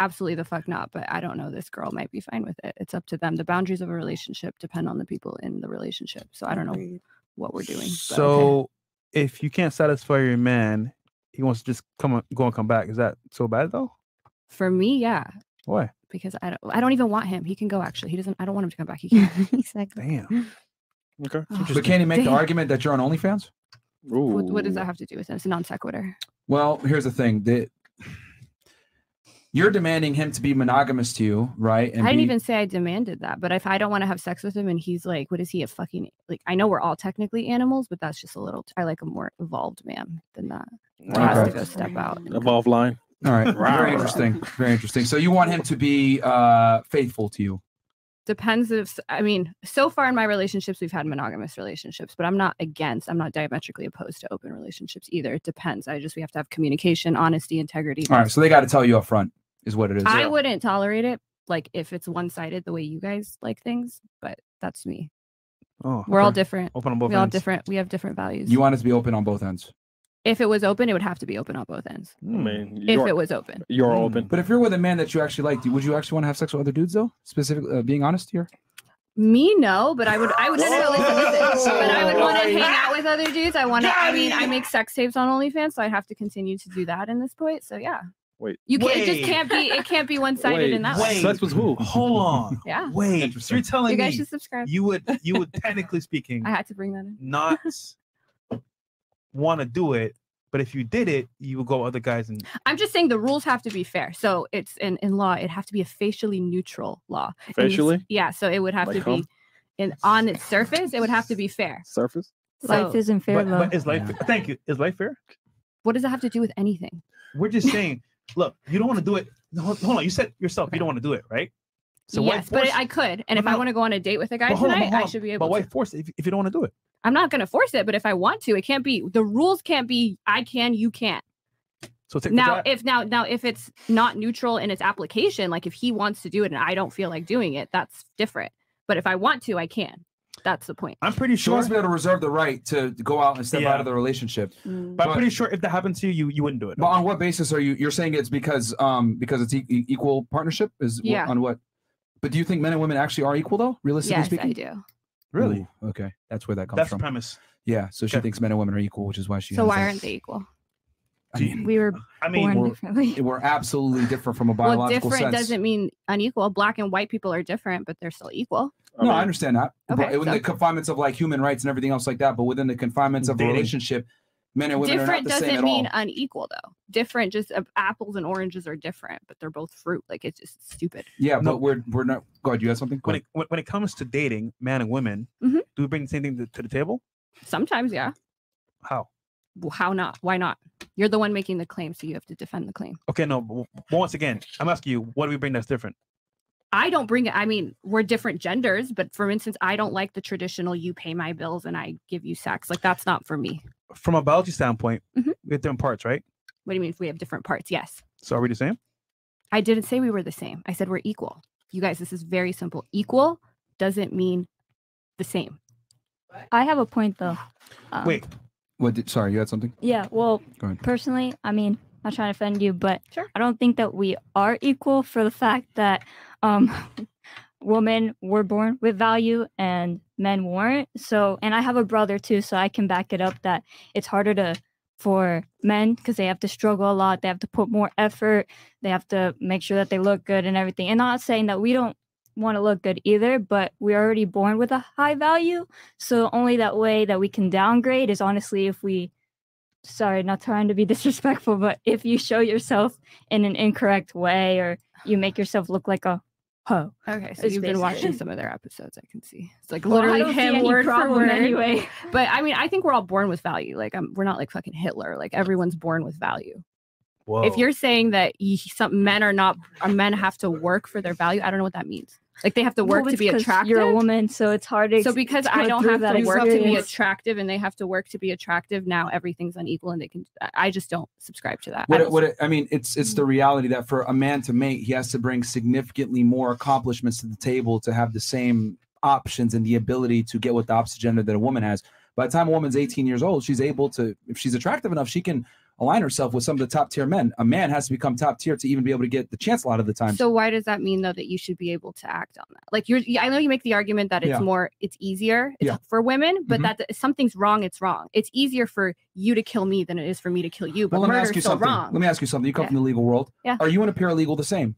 absolutely the fuck not. But I don't know. This girl might be fine with it. It's up to them. The boundaries of a relationship depend on the people in the relationship. So I don't know what we're doing. So if you can't satisfy your man, he wants to just go and come back. Is that so bad though? For me, yeah. Why? Because I don't even want him. He can go. Actually, he doesn't. I don't want him to come back. He can't. Exactly. Damn. Okay. But can you make the argument that you're on OnlyFans? What does that have to do with it? It's a non sequitur. Well, here's the thing. You're demanding him to be monogamous to you, right? And I didn't even say I demanded that. But if I don't want to have sex with him and he's like, what is he, a fucking, like, I know we're all technically animals, but that's just a little, I like a more evolved man than that. He has to go step out. Evolved line. All right. Very interesting. Very interesting. So you want him to be faithful to you? Depends if, I mean, so far in my relationships, we've had monogamous relationships, but I'm not diametrically opposed to open relationships either. It depends. We have to have communication, honesty, integrity. All right. So they got to tell you up front is what it is. I wouldn't tolerate it, like if it's one-sided the way you guys like things, but that's me. Oh, we're all different. Open on both ends. All different. We have different values. You want it to be open on both ends? If it was open, it would have to be open on both ends. I mean, if it was open, you're open. But if you're with a man that you actually like, would you actually want to have sex with other dudes though? Specifically, being honest here. Me, no, but I would listen. But I would want to hang out with other dudes. I make sex tapes on OnlyFans, so I have to continue to do that in this point. So yeah. Wait. It can't be one-sided in that way. Sex with who? Hold on. Yeah. Wait. So you're telling me you guys should subscribe. You would technically speaking. I had to bring that in. Not want to do it, but if you did it, you would go with other guys and. I'm just saying the rules have to be fair. So it's in law, it have to be a facially neutral law. Facially? Yeah. So it would have to be on its surface. It would have to be fair. Surface. Life isn't fair, though. But is life? Yeah. Thank you. Is life fair? What does it have to do with anything? We're just saying. Look, you don't want to do it. Hold on. You said yourself you don't want to do it, right? So yes, but I could. And if I want to go on a date with a guy tonight, I should be able to. But why force it if you don't want to do it? I'm not going to force it, but if I want to, it can't be. The rules can't be. I can, you can't. So now if it's not neutral in its application, like if he wants to do it and I don't feel like doing it, that's different. But if I want to, I can. That's the point. I'm pretty sure. She wants to be able to reserve the right to go out and step out of the relationship. But I'm pretty sure if that happened to you, you wouldn't do it. But on what basis are you're saying it's because it's equal partnership? On what? But do you think men and women actually are equal though? Realistically speaking? Yes, I do. Really? Ooh, okay. That's where that comes from. That's the premise. Yeah. So she thinks men and women are equal, which is why she. So why aren't they equal? We were born differently. We're absolutely different from a biological different sense. Doesn't mean unequal. Black and white people are different, but they're still equal. No, I understand that. Okay, but within the confinements of like human rights and everything else like that, but within the confinements of a relationship, men and women are not the same at all. Different doesn't mean unequal though. Different, just apples and oranges are different, but they're both fruit. Like it's just stupid. Yeah, but we're not. Go ahead. You have something? When it comes to dating, man and women, do we bring the same thing to the table? Sometimes, yeah. How? Well, how not? Why not? You're the one making the claim, so you have to defend the claim. Okay, no. But once again, I'm asking you, what do we bring that's different? I don't bring it. I mean, we're different genders, but for instance, I don't like the traditional you pay my bills and I give you sex. Like that's not for me. From a biology standpoint, we have different parts, right? What do you mean if we have different parts? Yes. So are we the same? I didn't say we were the same. I said we're equal. You guys, this is very simple. Equal doesn't mean the same. I have a point though. Wait. Sorry, you had something? Yeah, well, personally, I mean, not trying to offend you, but sure. I don't think that we are equal for the fact that women were born with value and men weren't. So, and I have a brother too, so I can back it up that it's harder for men because they have to struggle a lot. They have to put more effort. They have to make sure that they look good and everything. And not saying that we don't want to look good either, but we're already born with a high value. So only that way that we can downgrade is honestly if we, sorry, not trying to be disrespectful, but if you show yourself in an incorrect way or you make yourself look like a hoe. Okay, so you've been watching some of their episodes, I can see. It's like literally him word for word. Anyway. But I mean, I think we're all born with value. Like we're not like fucking Hitler. Like everyone's born with value. Whoa. If you're saying that some men men have to work for their value, I don't know what that means. Like they have to work to be attractive. You're a woman, so it's hard to. So because I don't have to work to be attractive, and they have to work to be attractive, now everything's unequal, and they can. I just don't subscribe to that. I mean, it's the reality that for a man to mate, he has to bring significantly more accomplishments to the table to have the same options and the ability to get with the opposite gender that a woman has. By the time a woman's 18 years old, she's able to, if she's attractive enough, she can align herself with some of the top tier men. A man has to become top tier to even be able to get the chance a lot of the time. So why does that mean though that you should be able to act on that? Like I know you make the argument that it's easier for women, but that if something's wrong, it's wrong. It's easier for you to kill me than it is for me to kill you. But murder is still wrong. Let me ask you something. You come from the legal world. Yeah. Are you and a paralegal the same?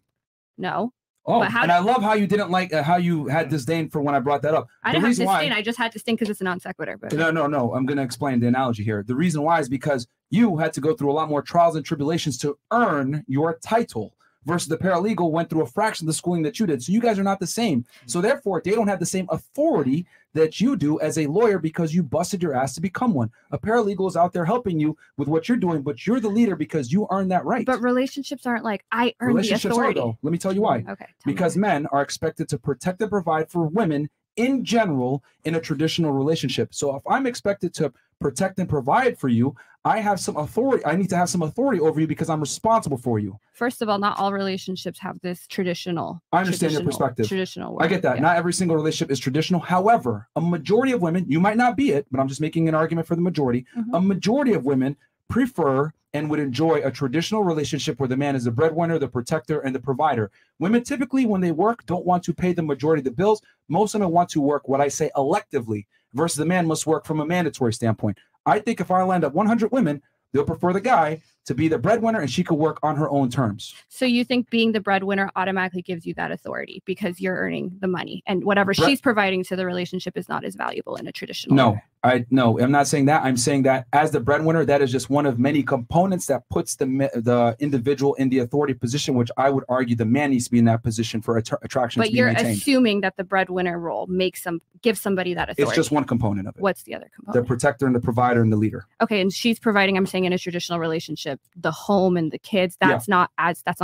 No. Oh, and I love how you didn't like how you had disdain for when I brought that up. I didn't have disdain. I just had disdain because it's a non sequitur. But no. I'm going to explain the analogy here. The reason why is because you had to go through a lot more trials and tribulations to earn your title versus the paralegal went through a fraction of the schooling that you did. So you guys are not the same. So therefore, they don't have the same authority that you do as a lawyer because you busted your ass to become one. A paralegal is out there helping you with what you're doing, but you're the leader because you earned that right. But relationships aren't like I earned the authority. Are, though. Let me tell you why. Okay. Because men are expected to protect and provide for women in general in a traditional relationship. So if I'm expected to protect and provide for you, I have some authority. I need to have some authority over you because I'm responsible for you. First of all, not all relationships have this traditional. I understand your perspective. Traditional word. I get that. Yeah. Not every single relationship is traditional. However, a majority of women, you might not be it, but I'm just making an argument for the majority. A majority of women prefer and would enjoy a traditional relationship where the man is the breadwinner, the protector, and the provider. Women typically, when they work, don't want to pay the majority of the bills. Most women want to work what I say electively versus the man must work from a mandatory standpoint. I think if I land up 100 women, they'll prefer the guy to be the breadwinner and she could work on her own terms. So you think being the breadwinner automatically gives you that authority because you're earning the money and whatever she's providing to the relationship is not as valuable in a traditional way. No, I'm not saying that. I'm saying that as the breadwinner, that is just one of many components that puts the individual in the authority position, which I would argue the man needs to be in that position for attraction. But you're assuming that the breadwinner role gives somebody that authority. It's just one component of it. What's the other component? The protector and the provider and the leader. Okay, and she's providing, I'm saying in a traditional relationship, the home and the kids, that's not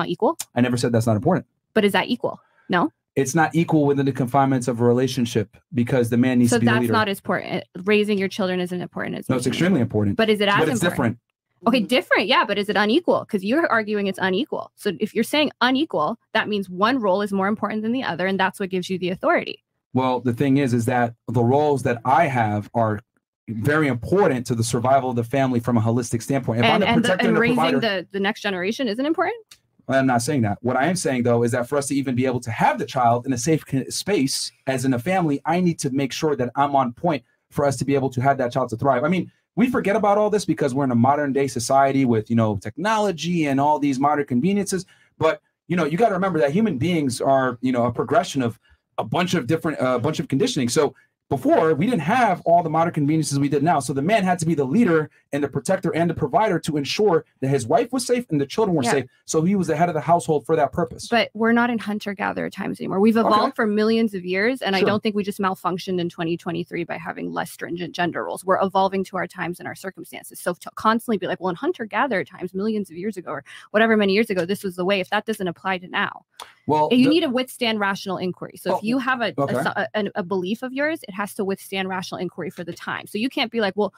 equal? I never said that's not important. But is that equal? No? It's not equal within the confinements of a relationship because the man needs to be the leader. So that's not as important. Raising your children isn't important as no, it's extremely important. But is it as important? It's different. Okay, different, yeah, but is it unequal? Because you're arguing it's unequal. So if you're saying unequal, that means one role is more important than the other, and that's what gives you the authority. Well, the thing is that the roles that I have are very important to the survival of the family from a holistic standpoint. If I'm the protector and the raising provider, the next generation isn't important? I'm not saying that. What I am saying, though, is that for us to even be able to have the child in a safe space, as in a family, I need to make sure that I'm on point for us to be able to have that child to thrive. I mean, we forget about all this because we're in a modern day society with, technology and all these modern conveniences. But, you got to remember that human beings are, a progression of a bunch of conditioning. So before, we didn't have all the modern conveniences we did now. So the man had to be the leader and the protector and the provider to ensure that his wife was safe and the children were safe. So he was the head of the household for that purpose. But we're not in hunter-gatherer times anymore. We've evolved for millions of years, and I don't think we just malfunctioned in 2023 by having less stringent gender roles. We're evolving to our times and our circumstances. So to constantly be like, well, in hunter-gatherer times, millions of years ago or whatever many years ago, this was the way. If that doesn't apply to now, well, you need to withstand rational inquiry. So if you have a belief of yours, it has to withstand rational inquiry for the time. So you can't be like, well,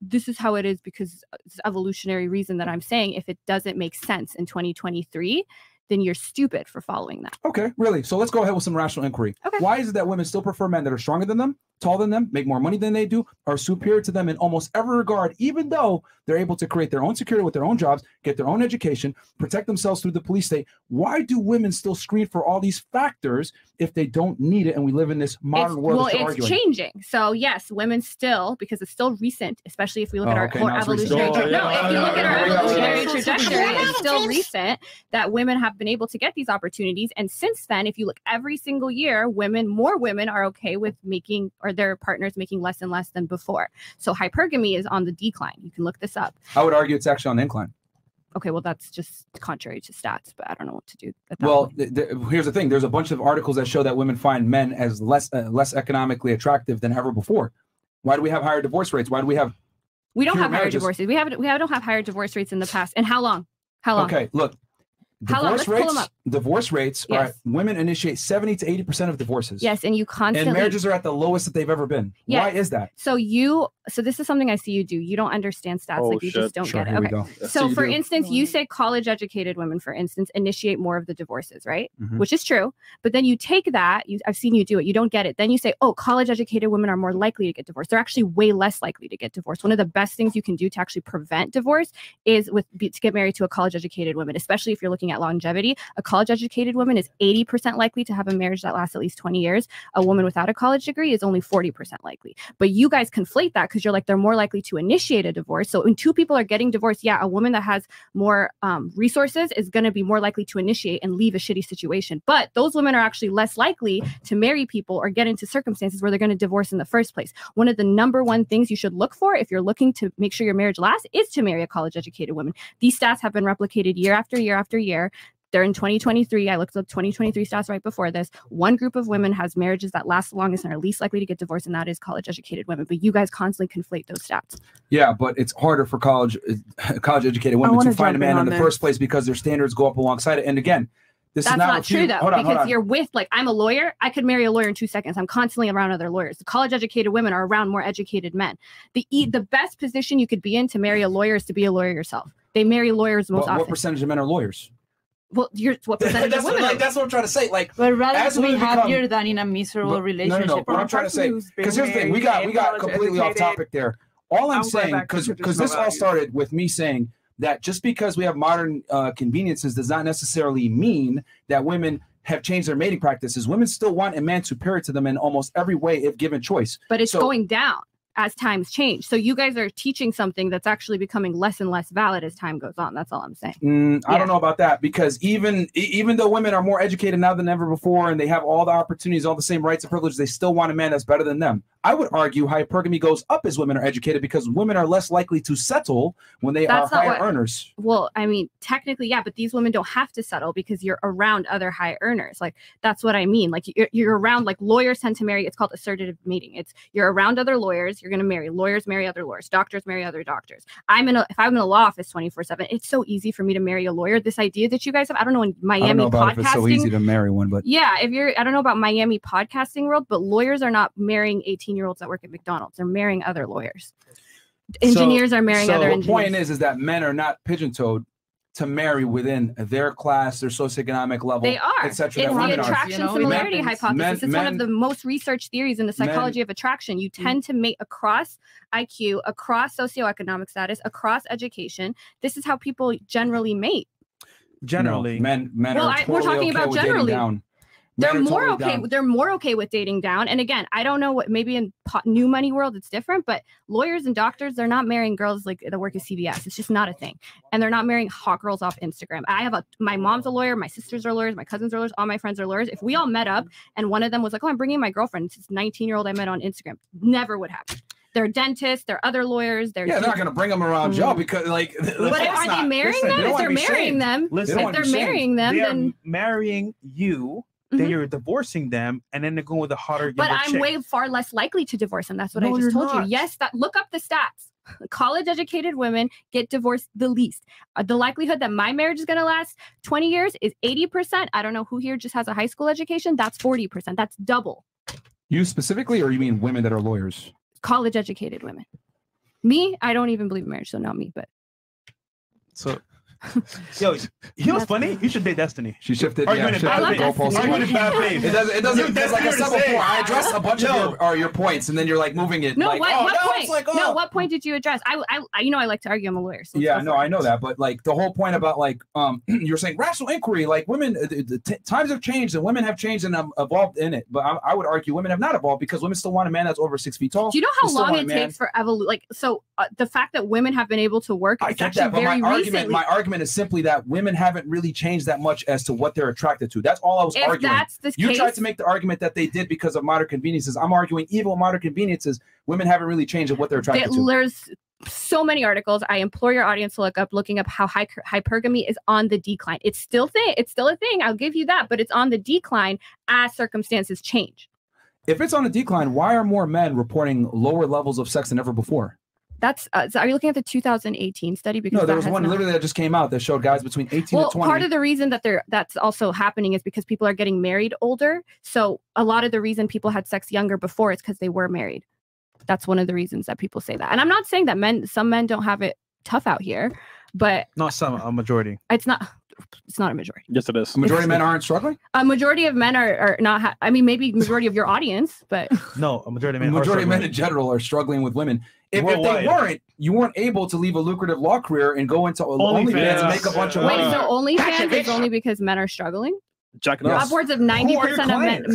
this is how it is because it's evolutionary reason that I'm saying. If it doesn't make sense in 2023, then you're stupid for following that. Okay, really? So let's go ahead with some rational inquiry. Okay. Why is it that women still prefer men that are stronger than them, taller than them, make more money than they do, are superior to them in almost every regard, even though they're able to create their own security with their own jobs, get their own education, protect themselves through the police state? Why do women still screen for all these factors if they don't need it and we live in this modern world? Well, it's changing. So yes, women still, because it's still recent, especially if we look at our evolutionary if you look at our evolutionary trajectory, it's still recent that women have been able to get these opportunities. And since then, if you look every single year, more women are okay with making, or their partners making less and less than before. So hypergamy is on the decline. You can look this up. I would argue it's actually on the incline. Okay, well, that's just contrary to stats, but I don't know what to do at that point. Here's the thing. There's a bunch of articles that show that women find men as less economically attractive than ever before. Why do we have higher divorce rates? Why do we have We don't have higher divorce rates. We don't have higher divorce rates in the past. And how long? Okay, look. How long? Let's pull them up. divorce rates are women initiate 70 to 80% of divorces. Yes, and you constantly and marriages are at the lowest that they've ever been. Yes. Why is that? So this is something I see you do. You don't understand stats, like you just don't get it. Okay. So for instance, you say college educated women, for instance, initiate more of the divorces, right? Which is true. But then you take that, I've seen you do it, you don't get it. Then you say, oh, college educated women are more likely to get divorced. They're actually way less likely to get divorced. One of the best things you can do to actually prevent divorce is to get married to a college educated woman, especially if you're looking at longevity. A college educated woman is 80% likely to have a marriage that lasts at least 20 years. A woman without a college degree is only 40% likely. But you guys conflate that because you're like, they're more likely to initiate a divorce. So when two people are getting divorced, yeah, a woman that has more resources is going to be more likely to initiate and leave a shitty situation. But those women are actually less likely to marry people or get into circumstances where they're going to divorce in the first place. One of the number one things you should look for if you're looking to make sure your marriage lasts is to marry a college educated woman. These stats have been replicated year after year after year. They're in 2023. I looked up 2023 stats right before this. One group of women has marriages that last the longest and are least likely to get divorced, and that is college-educated women. But you guys constantly conflate those stats. Yeah, but it's harder for college-educated women to find a man in the first place because their standards go up alongside it. And again, that's not true, though, because you're with, like, I'm a lawyer. I could marry a lawyer in 2 seconds. I'm constantly around other lawyers. The college-educated women are around more educated men. The best position you could be in to marry a lawyer is to be a lawyer yourself. They marry lawyers most often. What percentage of men are lawyers? Well, what percentage of women? That's what I'm trying to say. Like, but rather to be happier than in a miserable relationship. No. What I'm trying to say, because here's the thing, we got completely off topic there. All I'm saying, because this all started with me saying that just because we have modern conveniences does not necessarily mean that women have changed their mating practices. Women still want a man superior to them in almost every way if given choice. But it's going down as times change. So you guys are teaching something that's actually becoming less and less valid as time goes on. That's all I'm saying. I don't know about that, because even though women are more educated now than ever before and they have all the opportunities, all the same rights and privileges, they still want a man that's better than them. I would argue hypergamy goes up as women are educated because women are less likely to settle when they are higher earners. Well, I mean, technically, yeah, but these women don't have to settle because you're around other high earners. Like, that's what I mean. Like, you're around, like, lawyers tend to marry. It's called assertive mating. It's you're around other lawyers. You're going to marry lawyers, marry other lawyers, doctors marry other doctors. If I'm in a law office 24/7, it's so easy for me to marry a lawyer. This idea that you guys have, I don't know, in Miami, I don't know about podcasting, if it's so easy to marry one, but yeah, I don't know about Miami podcasting world, but lawyers are not marrying 18-year-olds that work at McDonald's. They're marrying other lawyers. Engineers are marrying other engineers. The point is that men are not pigeon-toed to marry within their class, their socioeconomic level. They are. Etc. It's the attraction similarity hypothesis. It's one of the most researched theories in the psychology of attraction. You tend to mate across IQ, across socioeconomic status, across education. This is how people generally mate. Generally, men are totally we're talking about generally. They're more okay. Down. They're more okay with dating down. And again, I don't know what, maybe in new money world it's different, but lawyers and doctors, they're not marrying girls like that work at CVS. It's just not a thing. And they're not marrying hot girls off Instagram. My mom's a lawyer, my sisters are lawyers, my cousins are lawyers, all my friends are lawyers. If we all met up and one of them was like, oh, I'm bringing my girlfriend, this 19-year-old I met on Instagram, never would happen. They're dentists, they're other lawyers. They're not going to bring them around y'all because, like, but are they marrying them? If they're marrying them, then marrying you. Then you're divorcing them, and then they're going with a hotter. But I'm way far less likely to divorce them. That's what I just told you. Yes, look up the stats. College-educated women get divorced the least. The likelihood that my marriage is going to last 20 years is 80%. I don't know who here just has a high school education. That's 40%. That's double. You specifically, or you mean women that are lawyers? College-educated women. Me, I don't even believe in marriage, so not me. But so. Yo, you know what's funny? You should date Destiny. She shifted. I love Destiny. It doesn't. There's like a step before. I addressed a bunch of your points, and then you're like moving it. No, like, what point? Like, no, what point did you address? I I like to argue. I'm a lawyer. So yeah, no, I know that, but like the whole point about like you're saying rational inquiry, like women, times have changed and women have changed and evolved in it. But I would argue women have not evolved because women still want a man that's over 6 feet tall. Do you know how long it takes for evolution? Like, so the fact that women have been able to work, I get that, but my argument is simply that women haven't really changed that much as to what they're attracted to. That's all I was arguing. That's the you case, tried to make the argument that they did because of modern conveniences. I'm arguing even with modern conveniences, women haven't really changed of what they're attracted to. There's so many articles. I implore your audience to looking up how hypergamy is on the decline. It's still a thing. I'll give you that, but it's on the decline as circumstances change. If it's on a decline, why are more men reporting lower levels of sex than ever before? That's so are you looking at the 2018 study? Because no, there was one literally that just came out that showed guys between 18 to 20. Part of the reason that that's also happening is because people are getting married older. So a lot of the reason people had sex younger before is because they were married. That's one of the reasons that people say that. And I'm not saying that some men don't have it tough out here, but not some, a majority. It's not a majority. Yes, it is. A majority of men aren't struggling? A majority of men are not, I mean, maybe majority of your audience, but. No, a majority of men majority of men in general are struggling with women. If they weren't, you weren't able to leave a lucrative law career and go into OnlyFans and make a bunch of money. Wait, so OnlyFans is only because men are struggling? Yes. Upwards of 90% of men,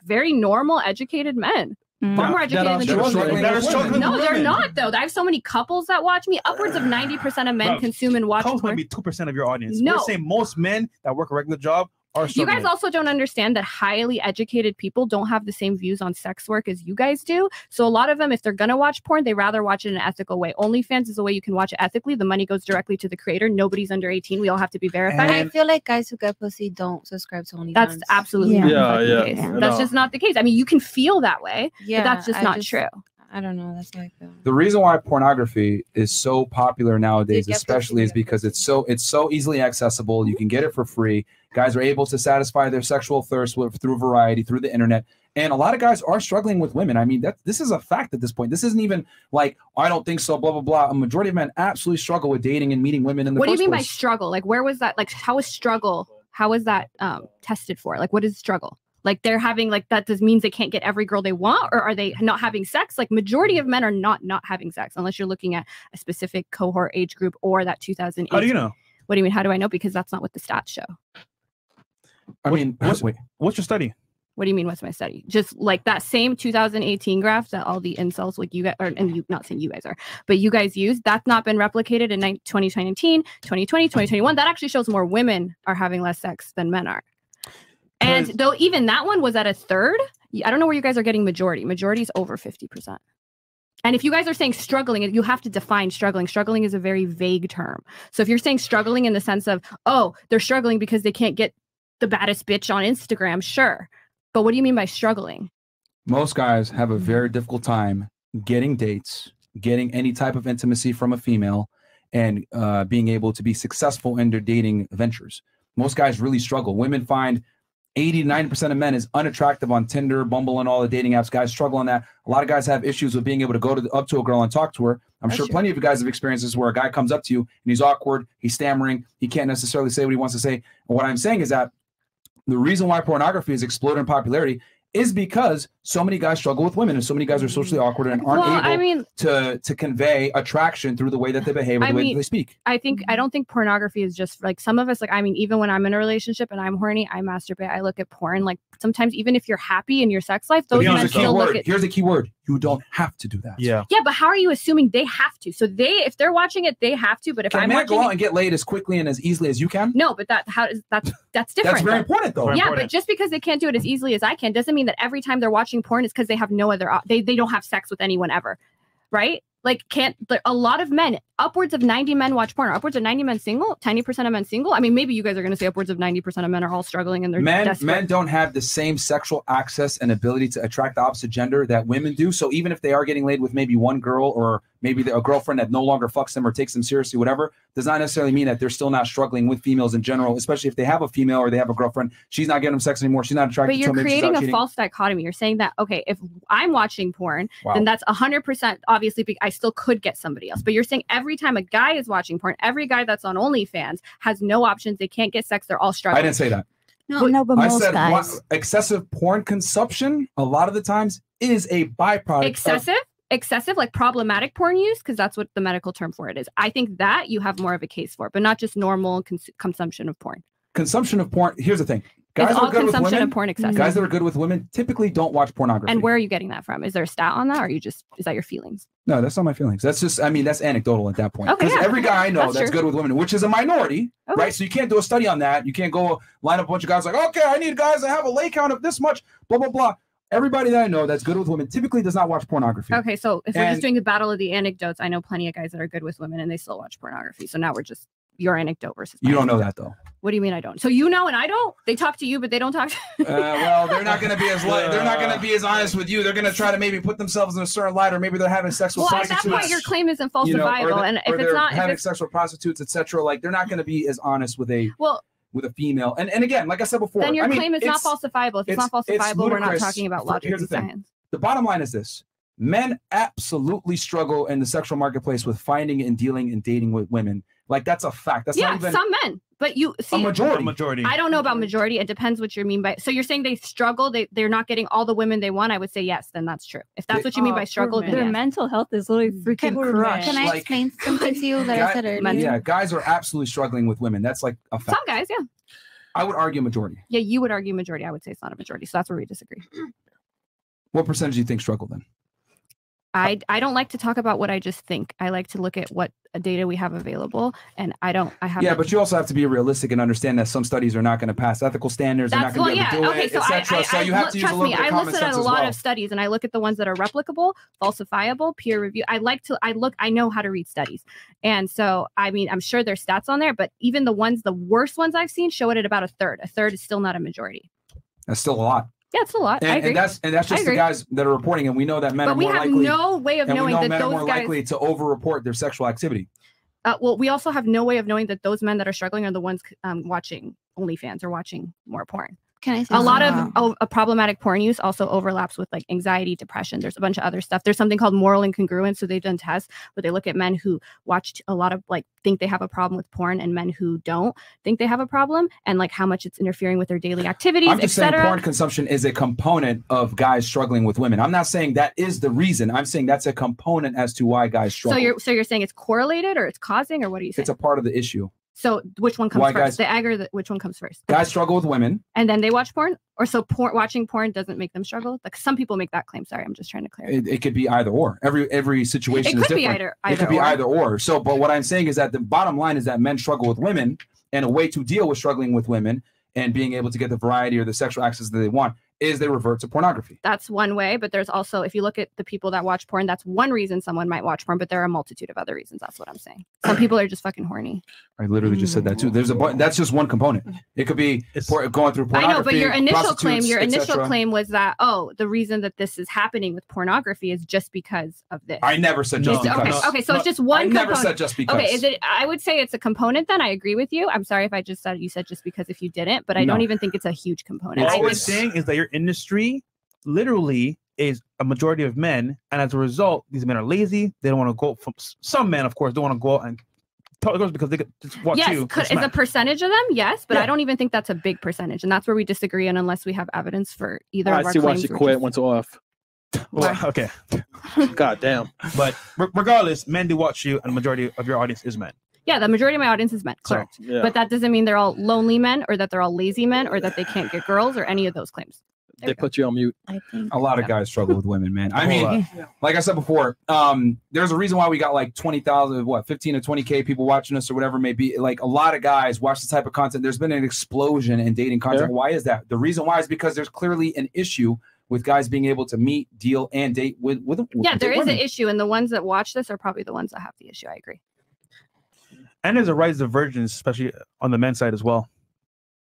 very normal, educated men. Far more educated than No, they're not though. I have so many couples that watch me. Upwards of 90% of men consume and watch porn. Might be 2% of your audience. No. We're saying most men that work a regular job are struggling. You guys also don't understand that highly educated people don't have the same views on sex work as you guys do. So a lot of them, if they're gonna watch porn, they rather watch it in an ethical way. OnlyFans is a way you can watch it ethically. The money goes directly to the creator. Nobody's under 18. We all have to be verified. I feel like guys who get pussy don't subscribe to OnlyFans. That's absolutely not the case. That's just not the case. I mean, you can feel that way, but that's just not true. I don't know. That's like the reason why pornography is so popular nowadays, especially, is because it's so easily accessible. You can get it for free. Guys are able to satisfy their sexual thirst through variety, through the internet. And a lot of guys are struggling with women. I mean, this is a fact at this point. This isn't even like, I don't think so, blah, blah, blah. A majority of men absolutely struggle with dating and meeting women in the first place. What do you mean by struggle? Like, where was that? Like, how is that tested for? Like, what is struggle? Like they're having that just means they can't get every girl they want, or are they not having sex? Like majority of men are not having sex unless you're looking at a specific cohort age group or that 2008. How do you know? What do you mean? How do I know? Because that's not what the stats show. I mean, what's your study? What do you mean? What's my study? Just like that same 2018 graph that all the incels like you guys are, and you not saying you guys are, but you guys use, that's not been replicated in 2019, 2020, 2021. That actually shows more women are having less sex than men are. And though even that one was at a third, I don't know where you guys are getting majority. Majority is over 50%. And if you guys are saying struggling, you have to define struggling. Struggling is a very vague term. So if you're saying struggling in the sense of, oh, they're struggling because they can't get the baddest bitch on Instagram, sure. But what do you mean by struggling? Most guys have a very difficult time getting dates, getting any type of intimacy from a female, and being able to be successful in their dating ventures. Most guys really struggle. Women find 80 to 90% of men is unattractive on Tinder, Bumble, and all the dating apps. Guys struggle on that. A lot of guys have issues with being able to go up to a girl and talk to her. I'm sure plenty of you guys have experiences where a guy comes up to you and he's awkward, he's stammering, he can't necessarily say what he wants to say. And what I'm saying is that the reason why pornography has exploded in popularity is because so many guys struggle with women and so many guys are socially awkward and aren't able to convey attraction through the way that they behave or the way that they speak. I don't think pornography is just like some of us, like, I mean, even when I'm in a relationship and I'm horny, I masturbate, I look at porn. Like sometimes even if you're happy in your sex life, those men still look at. Here's the key word. You don't have to do that. Yeah, but how are you assuming they have to? So if they're watching it, they have to. But if I'm watching go out and get laid as quickly and as easily as you can? No, but that's different. That's very important though. Yeah, but just because they can't do it as easily as I can doesn't mean that every time they're watching porn is because they have no other. They don't have sex with anyone ever, right? Like a lot of men, upwards of 90 men watch porn. Upwards of 90 men single, 90% of men single. I mean, maybe you guys are going to say upwards of 90% of men are all struggling and they're desperate. Men don't have the same sexual access and ability to attract the opposite gender that women do. So even if they are getting laid with maybe one girl or maybe a girlfriend that no longer fucks them or takes them seriously, whatever, does not necessarily mean that they're still not struggling with females in general, especially if they have a female or they have a girlfriend. She's not getting them sex anymore. She's not attracted to them. But you're creating a false dichotomy. You're saying that, okay, if I'm watching porn, then that's 100% obviously I still could get somebody else. But you're saying every time a guy is watching porn, every guy that's on OnlyFans has no options. They can't get sex. They're all struggling. I didn't say that. No, but most guys. Excessive porn consumption a lot of the times is a byproduct. Excessive, like problematic porn use, because that's what the medical term for it is. I think that you have more of a case for, but not just normal consumption of porn. Consumption of porn. Here's the thing. Guys all consumption of porn excessive. Guys that are good with women typically don't watch pornography. And where are you getting that from? Is there a stat on that, or is that your feelings? No, that's not my feelings. That's just, I mean, that's anecdotal at that point. Because every guy I know that's good with women, which is a minority, right? So you can't do a study on that. You can't go line up a bunch of guys like, okay, I need guys that have a lay count of this much, blah, blah, blah. Everybody that I know that's good with women typically does not watch pornography. Okay, so if we're just doing the battle of the anecdotes, I know plenty of guys that are good with women and they still watch pornography. So now we're just your anecdote versus You don't know that though. What do you mean I don't? So you know and I don't? They talk to you, but they don't talk to well, they're not going to be as they're not going to be as honest with you. They're going to try to maybe put themselves in a certain light, or maybe they're having sex with prostitutes. At that point, your claim isn't falsifiable, and if it's not having sex with prostitutes, etc., like they're not going to be as honest with a female. And again, like I said before, then your claim is not falsifiable. If it's not falsifiable, we're not talking about logic and science. The bottom line is this: men absolutely struggle in the sexual marketplace with finding and dealing and dating with women. Like that's a fact. That's not even some men, but you see a majority. I don't know about majority. It depends what you mean by. So you're saying they struggle. They're not getting all the women they want. I would say yes. Then that's true. If that's what you mean by struggle, then their mental health is literally freaking crushed. Can I explain something to you that I said earlier? Yeah, guys are absolutely struggling with women. That's like a fact. Some guys, yeah. I would argue majority. Yeah, you would argue majority. I would say it's not a majority. So that's where we disagree. What percentage do you think struggle then? I don't like to talk about what I just think. I like to look at what data we have available, and I have. Yeah, but you also have to be realistic and understand that some studies are not going to pass ethical standards. They're not going to be able to do it, etc. So you have to use a little bit of common sense as well. I looked at a lot of studies, and I look at the ones that are replicable, falsifiable, peer review. I know how to read studies, and so I mean, I'm sure there's stats on there, but even the worst ones I've seen show it at about a third. A third is still not a majority. That's still a lot. Yeah, it's a lot. I agree. And that's just the guys that are reporting, and we know that men are more likely. But we have no way of knowing that those guys likely to over-report their sexual activity. Well, we also have no way of knowing that those men that are struggling are the ones watching OnlyFans or watching more porn. Can I say a lot of problematic porn use also overlaps with like anxiety, depression. There's a bunch of other stuff. There's something called moral incongruence. So they've done tests where they look at men who watched a lot of think they have a problem with porn and men who don't think they have a problem, and like how much it's interfering with their daily activities. I'm just saying porn consumption is a component of guys struggling with women. I'm not saying that is the reason. I'm saying that's a component as to why guys struggle. So you're saying it's correlated or it's causing, or what are you saying? It's a part of the issue. So which one comes first? Which one comes first? Guys struggle with women. And then they watch porn? Or so watching porn doesn't make them struggle? Like some people make that claim. Sorry, I'm just trying to clarify. It could be either or. Every situation is different. It could be either or. So, but what I'm saying is that the bottom line is that men struggle with women, and a way to deal with struggling with women and being able to get the variety or the sexual access that they want is they revert to pornography. That's one way, but there's also, if you look at the people that watch porn, that's one reason someone might watch porn, but there are a multitude of other reasons. That's what I'm saying. Some people are just fucking horny. I literally just said that too. That's just one component. It could be going through pornography. I know, but your initial claim was that, the reason that this is happening with pornography is just because of this. I never said just because. Okay, so it's just one component. I never said just because. Okay, I would say it's a component then. I agree with you. I'm sorry if I just said you said just because if you didn't, but I don't even think it's a huge component. All we're saying is that your industry literally is a majority of men, and as a result, these men are lazy. They don't want to go. Some men, of course, don't want to go out and tell girls because they just watch you. Yes, is a percentage of them? Yes, but I don't even think that's a big percentage, and that's where we disagree. And unless we have evidence for either of our claims, why she quit. Went off. Well, okay. God damn. But regardless, men do watch you, and the majority of your audience is men. Yeah, the majority of my audience is men. Correct. So, yeah. But that doesn't mean they're all lonely men, or that they're all lazy men, or that they can't get girls, or any of those claims. They put you on mute. I think a lot of guys struggle with women, man. I mean, like I said before, there's a reason why we got like 20,000, 15 to 20K people watching us or whatever it may be. Like a lot of guys watch this type of content. There's been an explosion in dating content. Yeah. Why is that? The reason why is because there's clearly an issue with guys being able to meet, deal, and date with there is an issue, and the ones that watch this are probably the ones that have the issue. I agree. And there's a rise of virgins, especially on the men's side as well.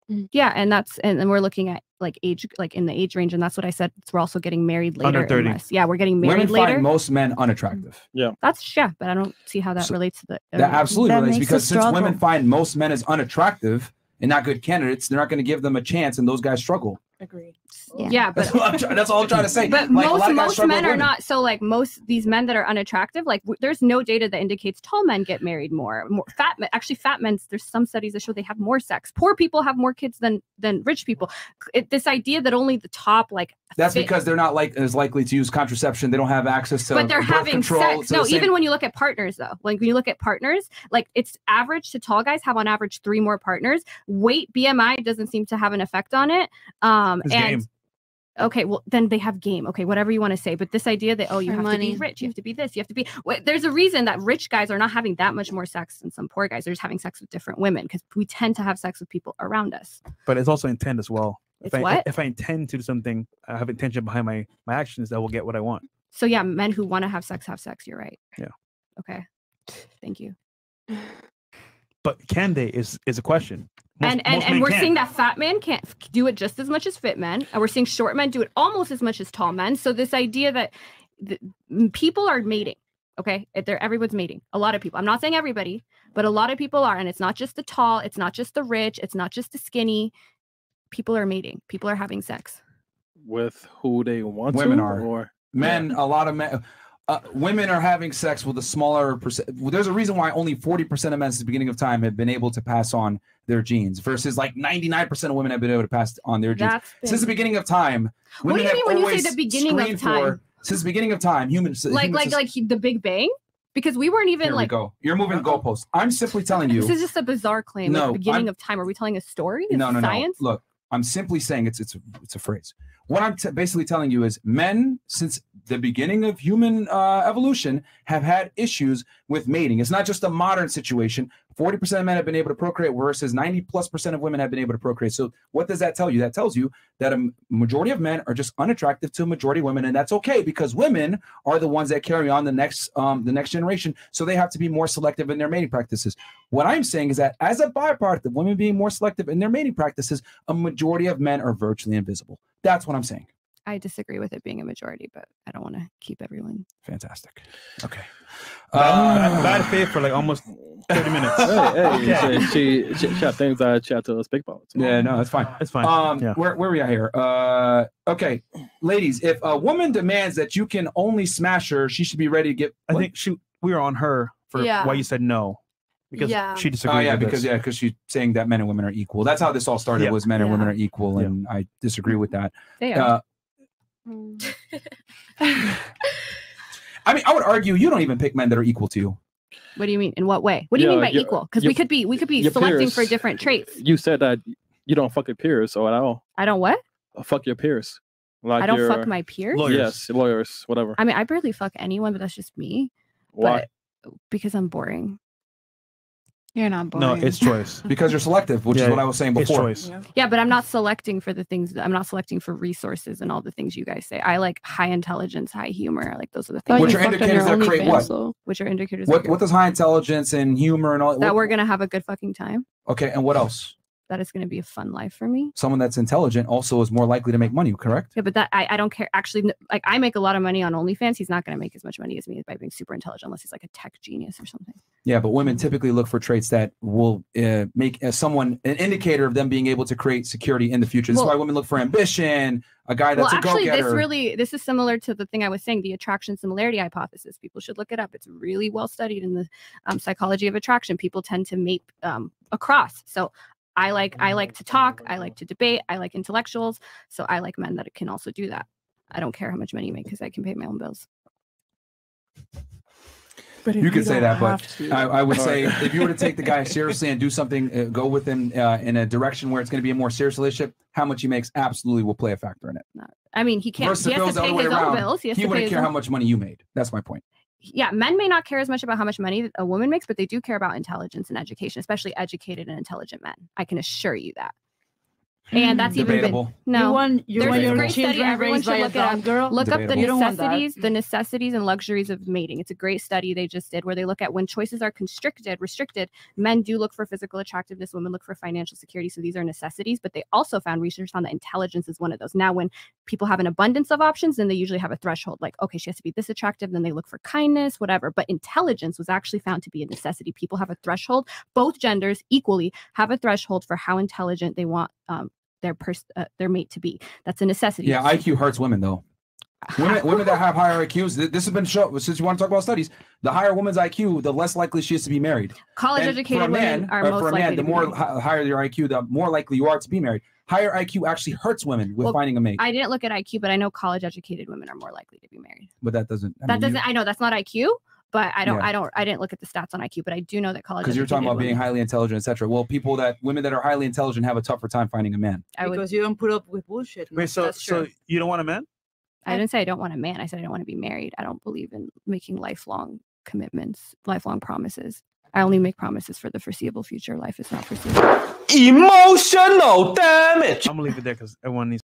Yeah, and we're looking at like age, like in the age range, and that's what I said. We're also getting married later. Under 30. Yeah, we're getting married later. Women find most men unattractive. Yeah, but I don't see how that relates to the. That absolutely relates, because since women find most men as unattractive and not good candidates, they're not going to give them a chance, and those guys struggle. Agreed. Yeah, but that's all I'm trying to say. But like, most men are not. So like these men that are unattractive, like there's no data that indicates tall men get married more fat men. Actually, fat men, there's some studies that show they have more sex. Poor people have more kids than rich people. This idea that only the top that's because they're not as likely to use contraception. They don't have access to. But they're having control. sex. No, even when you look at partners, though, like when you look at partners, like it's average to tall guys have on average 3 more partners. Weight, BMI doesn't seem to have an effect on it. Game. Okay, well then they have game. Okay, whatever you want to say, but this idea that you have to be rich, you have to be this, you have to be. There's a reason that rich guys are not having that much more sex than some poor guys. They're just having sex with different women because we tend to have sex with people around us. But it's also intent as well. If I intend to do something, I have intention behind my actions that will get what I want. So yeah, men who want to have sex. You're right. Yeah. Okay. Thank you. But can they is a question. And we're seeing that fat men can't do it just as much as fit men, and we're seeing short men do it almost as much as tall men. So this idea that people are mating, okay? Everyone's mating. A lot of people. I'm not saying everybody, but a lot of people are, and it's not just the tall, it's not just the rich, it's not just the skinny. People are mating. People are having sex with who they want. Women to, are or men. A lot of men. Women are having sex with a smaller percent. There's a reason why only 40% of men since the beginning of time have been able to pass on their genes versus like 99% of women have been able to pass on their genes. Since the beginning of time. What do you mean when you say the beginning of time? Since the beginning of time, humans. Like the Big Bang? Because we weren't even like. Go. You're moving goalposts. I'm simply telling you. This is just a bizarre claim. No, like the beginning of time. Are we telling a story? No. Science? Look, I'm simply saying it's a phrase. What I'm basically telling you is men, since the beginning of human evolution, have had issues with mating. It's not just a modern situation. 40% of men have been able to procreate versus 90+% of women have been able to procreate. So what does that tell you? That tells you that a majority of men are just unattractive to a majority of women, and that's okay because women are the ones that carry on the next generation. So they have to be more selective in their mating practices. What I'm saying is that as a byproduct of women being more selective in their mating practices, a majority of men are virtually invisible. That's what I'm saying. I disagree with it being a majority, but I don't want to keep everyone. Fantastic. Okay. Bad faith for like almost 30 minutes. Hey, she had things I had to speak about. Yeah, no, that's fine. That's fine. Where we at here? Okay, ladies, if a woman demands that you can only smash her, she should be ready to get. I think we were on her for why you said no. Because she disagreed. Oh yeah, because she's saying that men and women are equal. That's how this all started. Was men and women are equal, and I disagree with that. They are. I mean, I would argue you don't even pick men that are equal to you. What do you mean? In what way? What do you mean by equal? Because we could be selecting peers, for different traits. You said that you don't fuck your peers, so at all. I don't what? Fuck your peers. Like I don't fuck my peers. Lawyers. Yes, lawyers, whatever. I mean, I barely fuck anyone, but that's just me. Why? But because I'm boring. You're not boring. No, it's choice. Because you're selective, which is what I was saying before. It's choice. Yeah, but I'm not selecting for the things. I'm not selecting for resources and all the things you guys say. I like high intelligence, high humor. Like those are the things. Which are indicators that create what? Which are indicators. What does high intelligence and humor and all that we're gonna have a good fucking time. Okay, and what else? That it's gonna be a fun life for me. Someone that's intelligent also is more likely to make money, correct? Yeah, but that I don't care. Actually, like I make a lot of money on OnlyFans. He's not gonna make as much money as me by being super intelligent, unless he's like a tech genius or something. Yeah, but women typically look for traits that will make someone an indicator of them being able to create security in the future. That's why women look for ambition, a guy that's a go-getter. This is similar to the thing I was saying, the attraction similarity hypothesis. People should look it up. It's really well studied in the psychology of attraction. People tend to mate across. So I like to talk. I like to debate. I like intellectuals. So I like men that can also do that. I don't care how much money you make because I can pay my own bills. But you could say that, but I would say if you were to take the guy seriously and do something, go with him in a direction where it's going to be a more serious relationship, how much he makes absolutely will play a factor in it. I mean, he can't. He has to pay his own bills. He wouldn't care how much money you made. That's my point. Yeah, men may not care as much about how much money a woman makes, but they do care about intelligence and education, especially educated and intelligent men. I can assure you that. And that's debatable. There's your great study. Everyone should look it up. Girl? Look up the necessities and luxuries of mating. It's a great study they just did where they look at when choices are restricted, men do look for physical attractiveness, women look for financial security. So these are necessities, but they also research found that intelligence is one of those. Now, when people have an abundance of options, then they usually have a threshold like, okay, she has to be this attractive. Then they look for kindness, whatever. But intelligence was actually found to be a necessity. People have a threshold. Both genders equally have a threshold for how intelligent they want their mate to be. That's a necessity. Yeah, IQ hurts women though. Women that have higher IQs, this has been shown, since you want to talk about studies, the higher woman's IQ, the less likely she is to be married. College-educated women are most likely to be married. The more higher your IQ, the more likely you are to be married. Higher IQ actually hurts women with finding a mate. I didn't look at IQ, but I know college-educated women are more likely to be married. But that doesn't. I know that's not IQ. But I didn't look at the stats on IQ, but I do know that college. Because you're talking about being highly intelligent, etc. Well, women that are highly intelligent have a tougher time finding a man. Because you don't put up with bullshit. Wait, so you don't want a man? I didn't say I don't want a man. I said I don't want to be married. I don't believe in making lifelong commitments, lifelong promises. I only make promises for the foreseeable future. Life is not foreseeable. Emotional damage. I'm gonna leave it there because everyone needs.